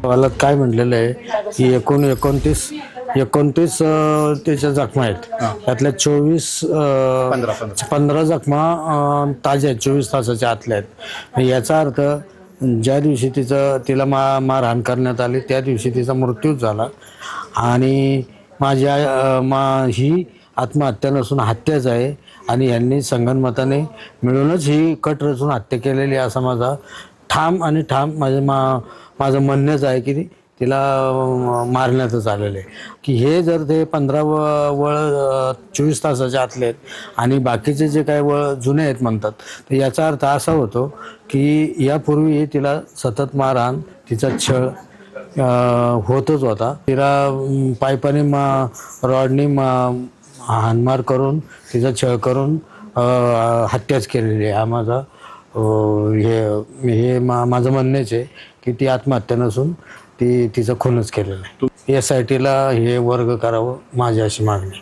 मला काय म्हटलेलं आहे की 29 त्याच्या जखमा आहेत, त्यातल्या 15 जखमा ताज्या आहेत, 24 तासाच्या आतल्या आहेत. याचा अर्थ ज्या दिवशी तिला मारहाण करण्यात आली त्या दिवशी तिचा मृत्यू झाला आणि ही आत्महत्या नसून हत्याच आहे आणि यांनी संगनमताने मिळूनच ही कट रचून हत्या केलेली असा माझा ठाम माझं म्हणणंच आहे की तिला मारण्यातच आलेलं आहे. की हे जर ते 15 वळ 24 तासाच्या आतले आहेत आणि बाकीचे जे काही वळ जुने आहेत म्हणतात, तर याचा अर्थ असा होतो की यापूर्वी तिला सतत मारहाण, तिचा छळ होतच होता. तिला पाईपाने रॉडनी हाणमार करून तिचा छळ करून हत्याच केलेली आहे. हा माझा माझं म्हणणंच आहे की ती आत्महत्या नसून तिचा खूनच केलेला आहे. SITला हे वर्ग करावं माझी अशी मागणी.